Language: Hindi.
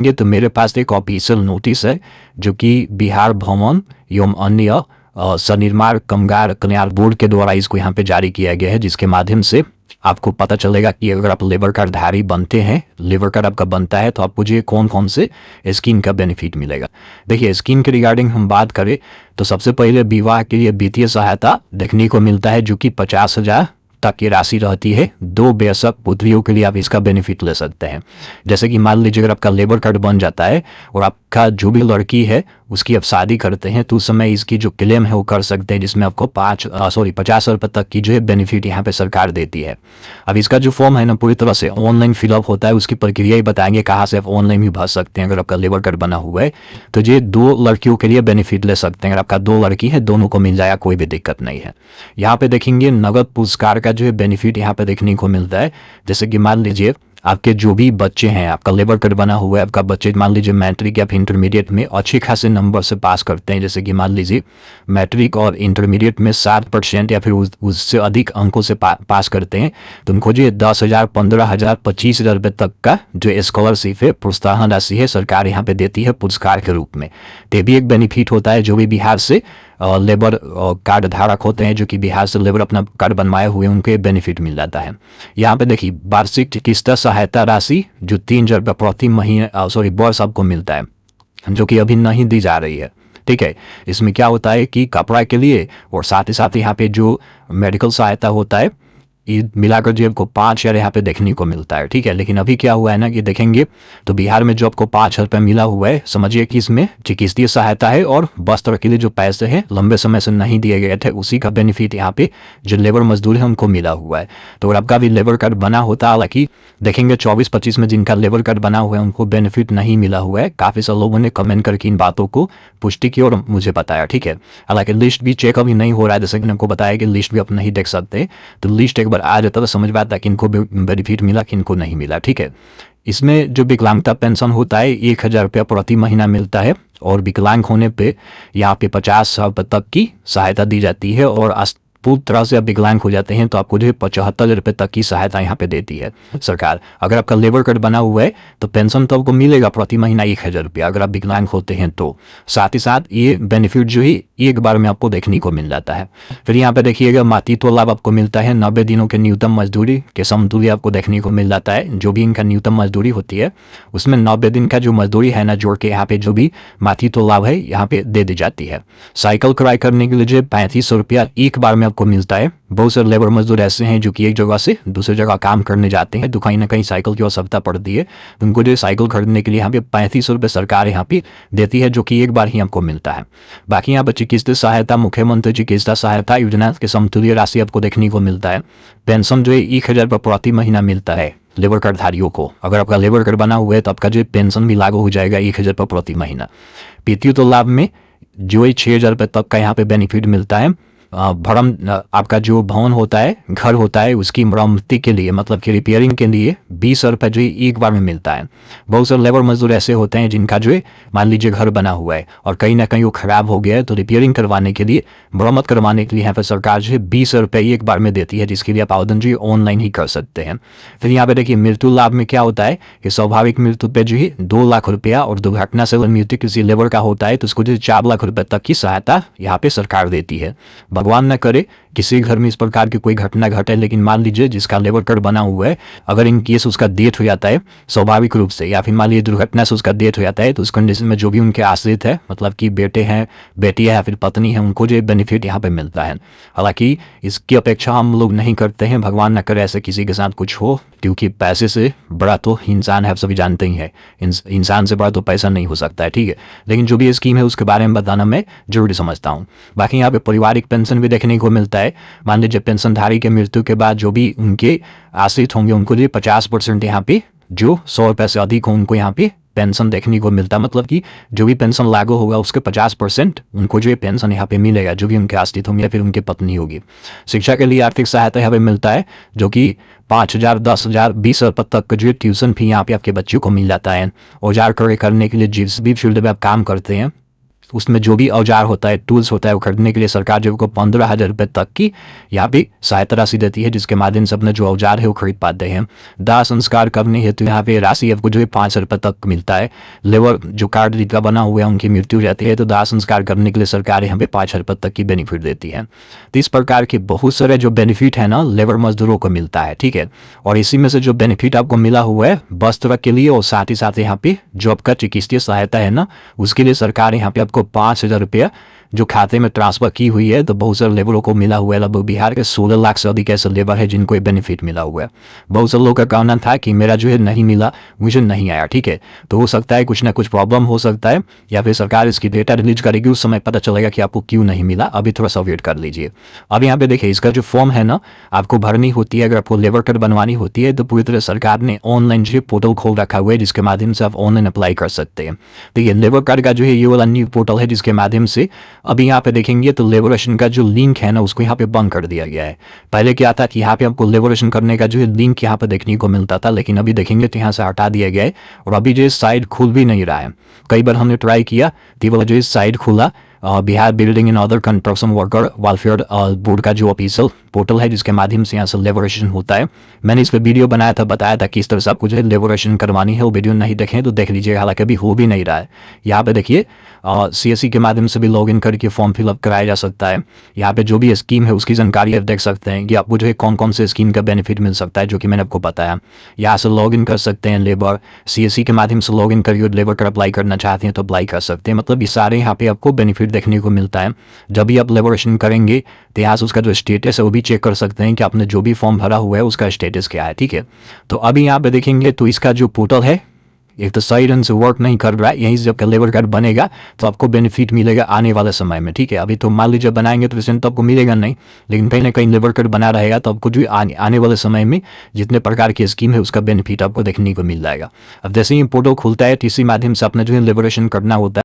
ये तो मेरे पास एक ऑफिशियल नोटिस है जो कि बिहार भवन एवं अन्य सनिर्माण कामगार कल्याण बोर्ड के द्वारा इसको यहाँ पे जारी किया गया है, जिसके माध्यम से आपको पता चलेगा कि अगर आप लेबर कार्ड धारी बनते हैं, लेबर कार्ड आपका बनता है, तो आपको जो कौन कौन से स्कीम का बेनिफिट मिलेगा। देखिए, स्कीम के रिगार्डिंग हम बात करें तो सबसे पहले विवाह के लिए वित्तीय सहायता देखने को मिलता है, जो कि 50,000 तक की राशि रहती है। 2 वयस्क पुत्रियों के लिए आप इसका बेनिफिट ले सकते हैं। जैसे कि मान लीजिए अगर आपका लेबर कार्ड बन जाता है और आपका जो भी लड़की है उसकी आप शादी करते हैं, तो उस समय इसकी जो क्लेम है वो कर सकते हैं, जिसमें आपको 50,000 रुपये तक की जो है बेनिफिट यहाँ पे सरकार देती है। अब इसका जो फॉर्म है ना पूरी तरह से ऑनलाइन फिलअप होता है, उसकी प्रक्रिया ही बताएंगे कहाँ से आप ऑनलाइन भी भर सकते हैं। अगर आपका लेबर कार्ड बना हुआ है तो ये 2 लड़कियों के लिए बेनिफिट ले सकते हैं। अगर आपका 2 लड़की है, दोनों को मिल जाएगा, कोई भी दिक्कत नहीं है। यहाँ पे देखेंगे नगद पुरस्कार का जो है बेनिफिट यहाँ पे देखने को मिलता है। जैसे कि मान लीजिए आपके जो भी बच्चे हैं, आपका लेबर कार्ड बना हुआ है, आपका बच्चे मान लीजिए मैट्रिक या फिर इंटरमीडिएट में अच्छे खासे नंबर से पास करते हैं, जैसे कि मान लीजिए मैट्रिक और इंटरमीडिएट में 7% या फिर उससे अधिक अंकों से पास करते हैं, तो उनको जो 10,000, 15,000, 25,000 रुपये तक का जो स्कॉलरशिप है, प्रोत्साहन राशि है, सरकार यहाँ पे देती है पुरस्कार के रूप में। तो ये भी एक बेनिफिट होता है जो भी बिहार से लेबर कार्ड धारक होते हैं, जो कि बिहार से लेबर अपना कार्ड बनवाए हुए, उनके बेनिफिट मिल जाता है। यहाँ पे देखिए वार्षिक चिकित्सा सहायता राशि जो 3,000 रुपये प्रति महीने वर्ष आपको मिलता है, जो कि अभी नहीं दी जा रही है। ठीक है, इसमें क्या होता है कि कपड़ा के लिए और साथ ही साथ यहाँ पे जो मेडिकल सहायता होता है, ये मिलाकर जो आपको 5,000 यहाँ पे देखने को मिलता है। ठीक है, लेकिन अभी क्या हुआ है ना कि देखेंगे तो बिहार में जो आपको 5,000 रुपये मिला हुआ है, समझिए कि इसमें चिकित्सीय सहायता है और वस्त्र के लिए जो पैसे हैं लंबे समय से नहीं दिए गए थे, उसी का बेनिफिट यहाँ पे जो लेबर मजदूर है उनको मिला हुआ है। तो अगर आपका भी लेबर कार्ड बना होता, हालांकि देखेंगे 24-25 में जिनका लेबर कार्ड बना हुआ है उनको बेनिफिट नहीं मिला हुआ है। काफ़ी सारे लोगों ने कमेंट करके इन बातों को पुष्टि की और मुझे बताया। ठीक है, हालांकि लिस्ट भी चेक अभी नहीं हो रहा है, जैसे कि आपको बताया कि लिस्ट भी आप नहीं देख सकते, तो लिस्ट एक बार आ जाता तो समझ में आता कि इनको बेनिफिट मिला कि इनको नहीं मिला। ठीक है, इसमें जो विकलांगता पेंशन होता है 1,000 रुपया प्रति महीना मिलता है, और विकलांग होने पे यहाँ पे 50,000 रुपये तक की सहायता दी जाती है, और पूरी तरह से आप विकलांग हो जाते हैं तो आपको जो है 75,000 रुपये तक की सहायता यहाँ पे देती है सरकार। अगर आपका लेबर कार्ड बना हुआ है तो पेंशन तो आपको मिलेगा प्रति महीना 1,000 रुपया, अगर आप विकलांग होते हैं तो। साथ ही साथ ये बेनिफिट जो है एक बार में आपको देखने को मिल जाता है। फिर यहाँ पे देखिएगा मातृत्व लाभ आपको मिलता है, 90 दिनों के न्यूनतम मजदूरी के समतुल्य आपको देखने को मिल जाता है। जो भी इनका न्यूनतम मजदूरी होती है उसमें 90 दिन का जो मजदूरी है ना जोड़ के यहाँ पे जो भी मातृत्व लाभ है यहाँ पे दे दी जाती है। साइकिल क्रय करने के लिए जो 3500 रुपया एक बार में आपको मिलता है। बहुत सारे लेबर मजदूर ऐसे हैं जो कि एक जगह से दूसरी जगह काम करने जाते हैं, तो कहीं ना कहीं साइकिल की आवश्यकता पड़ती है, उनको जो साइकिल खरीदने के लिए यहाँ पे 3500 रुपये सरकार यहाँ पे देती है, जो कि एक बार ही आपको मिलता है। बाकी यहाँ पर चिकित्सा सहायता, मुख्यमंत्री चिकित्सा सहायता योजना के समतुल्य राशि आपको देखने को मिलता है। पेंशन जो है 1,000 रुपये प्रति महीना मिलता है लेबर कार्ड धारियों को। अगर आपका लेबर कार्ड बना हुआ है तो आपका जो पेंशन भी लागू हो जाएगा 1,000 रुपये प्रति महीना। पितृत्व लाभ में जो है 6,000 रुपये तक का यहाँ पे बेनिफिट मिलता है। भरम आपका जो भवन होता है, घर होता है, उसकी मरम्मती के लिए मतलब कि रिपेयरिंग के लिए 20,000 रुपये जो एक बार में मिलता है। बहुत सारे लेबर मजदूर ऐसे होते हैं जिनका जो है मान लीजिए घर बना हुआ है और कहीं ना कहीं वो खराब हो गया है, तो रिपेयरिंग करवाने के लिए, मरम्मत करवाने के लिए यहाँ पर सरकार जो है 20,000 रुपये एक बार में देती है, जिसके लिए आप आवेदन जो है ऑनलाइन ही कर सकते हैं। फिर यहाँ पे देखिए मृत्यु लाभ में क्या होता है कि स्वाभाविक मृत्यु पे जो है 2 लाख रुपया, और दुर्घटना से मृत्यु किसी लेबर का होता है तो उसको जो 4 लाख रुपये तक की सहायता यहाँ पे सरकार देती है। भगवान न करे किसी घर में इस प्रकार की कोई घटना घटे, लेकिन मान लीजिए जिसका लेबर कार्ड बना हुआ है अगर इन केस उसका डेथ हो जाता है स्वाभाविक रूप से, या फिर मान लीजिए दुर्घटना से उसका डेथ हो जाता है, तो उस कंडीशन में जो भी उनके आश्रित है, मतलब कि बेटे हैं, बेटी है या फिर पत्नी है, उनको जो बेनिफिट यहाँ पे मिलता है। हालांकि इसकी अपेक्षा हम लोग नहीं करते हैं, भगवान न करे ऐसे किसी के साथ कुछ हो, क्योंकि पैसे से बड़ा तो इंसान है, आप सभी जानते ही है, इंसान से बड़ा तो पैसा नहीं हो सकता है। ठीक है, लेकिन जो भी स्कीम है उसके बारे में बताना मैं जरूरी समझता हूँ। बाकी यहाँ पे पारिवारिक पेंशन भी देखने को मिलता है। मान लीजिए पेंशनधारी के मृत्यु के बाद जो भी उनके आश्रित होंगे उनको जो 50% यहाँ पे जो 100 रुपये से अधिक हो उनको यहाँ पे पेंशन देखने को मिलता है। मतलब कि जो भी पेंशन लागू होगा उसके 50% उनको जो पेंशन यहाँ पे मिलेगा, जो भी उनके आश्रित होंगे या फिर उनकी पत्नी होगी। शिक्षा के लिए आर्थिक सहायता यहाँ पे मिलता है, जो कि 5,000, 10,000, 20,000 तक का जो ट्यूशन फी यहाँ पे आपके बच्चों को मिल जाता है। औजार क्रय करने के लिए जिस भी फील्ड में आप काम करते हैं उसमें जो भी औजार होता है, टूल्स होता है, वो खरीदने के लिए सरकार जो को 15,000 रुपये तक की यहाँ पे सहायता राशि देती है, जिसके माध्यम से अपने जो औजार है वो खरीद पाते हैं। दाह संस्कार करने हेतु यहाँ पे राशि आपको जो है 5 रुपये तक मिलता है। लेबर जो कार्ड जिनका बना हुआ है उनकी मृत्यु जाती है तो दाह संस्कार करने के लिए सरकार यहाँ पे 5 रुपये तक की बेनिफिट देती है। तो इस प्रकार के बहुत सारे जो बेनिफिट है ना लेबर मजदूरों को मिलता है, ठीक है। और इसी में से जो बेनिफिट आपको मिला हुआ है वस्त्र के लिए और साथ ही साथ यहाँ पे जो आपका चिकित्सीय सहायता है ना उसके लिए सरकार यहाँ पे आपको 5,000 रुपया जो खाते में ट्रांसफर की हुई है। तो बहुत सारे लेबरों को मिला हुआ है, लगभग बिहार के 16 लाख से अधिक ऐसे लेबर है जिनको ये बेनिफिट मिला हुआ है। बहुत सारे लोगों का कहना था कि मेरा जो है नहीं मिला, मुझे नहीं आया, ठीक है। तो हो सकता है कुछ ना कुछ प्रॉब्लम हो सकता है या फिर सरकार इसकी डेटा रिलीज करेगी, उस समय पता चलेगा कि आपको क्यों नहीं मिला। अभी थोड़ा सा वेट कर लीजिए। अब यहाँ पे देखिए इसका जो फॉर्म है ना आपको भरनी होती है, अगर आपको लेबर कार्ड बनवानी होती है तो पूरी तरह सरकार ने ऑनलाइन जो पोर्टल खोल रखा हुआ है जिसके माध्यम से आप ऑनलाइन अप्लाई कर सकते हैं। तो ये लेबर कार्ड का जो है ये वाला न्यू पोर्टल है जिसके माध्यम से अभी यहाँ पे देखेंगे तो लेबोरेशन का जो लिंक है ना उसको यहाँ पे बंद कर दिया गया है। पहले क्या था कि यहाँ पे आपको लेबोरेशन करने का जो है लिंक यहाँ पे देखने को मिलता था, लेकिन अभी देखेंगे तो यहाँ से हटा दिया गया है और अभी जो साइट खुल भी नहीं रहा है। कई बार हमने ट्राई किया तो वो जो साइट खुला Bihar building and other construction worker welfare board का जो ऑफिशियल पोर्टल है जिसके माध्यम से यहाँ से लेबोरेशन होता है। मैंने इस पर वीडियो बनाया था, बताया था कि इस तरह से आपको जो है लेबोरेशन करवानी है। वो वीडियो नहीं देखें तो देख लीजिएगा, हालांकि अभी हो भी नहीं रहा है। यहाँ पे देखिए CSC के माध्यम से भी लॉगिन करके फॉर्म फिलअप कराया जा सकता है। यहाँ पे जो भी स्कीम है उसकी जानकारी आप देख सकते हैं कि आपको जो है कौन कौन से स्कीम का बेनिफिट मिल सकता है, जो कि मैंने आपको बताया। यहाँ से लॉगिन कर सकते हैं लेबर, CSC के माध्यम से लॉगिन करिए, लेबर का अप्लाई करना चाहते हैं तो अप्लाई कर सकते हैं। मतलब ये सारे यहाँ पे आपको बेनिफिट देखने को मिलता है। जब भी आप लेबोरेशन करेंगे तो यहाँ से उसका जो स्टेटस है वो भी चेक कर सकते हैं कि आपने जो भी फॉर्म भरा हुआ है उसका स्टेटस क्या है, ठीक है। तो अभी यहाँ पे देखेंगे तो इसका जो पोर्टल है एक तो सही ढंग से वर्क नहीं कर रहा है। यहीं से जब लेबर कार्ड बनेगा तो आपको बेनिफिट मिलेगा आने वाले समय में, ठीक है। अभी तो मान लीजिए बनाएंगे तो वैसे तो आपको मिलेगा नहीं, लेकिन कहीं ना कहीं लेबर कार्ड बना रहेगा तो आपको जो आने वाले समय में जितने प्रकार की स्कीम है उसका बेनिफिट आपको देखने को मिल जाएगा। अब जैसे ही पोर्टल खुलता है तो इसी माध्यम से अपना जो है लिबरेशन करना होता है।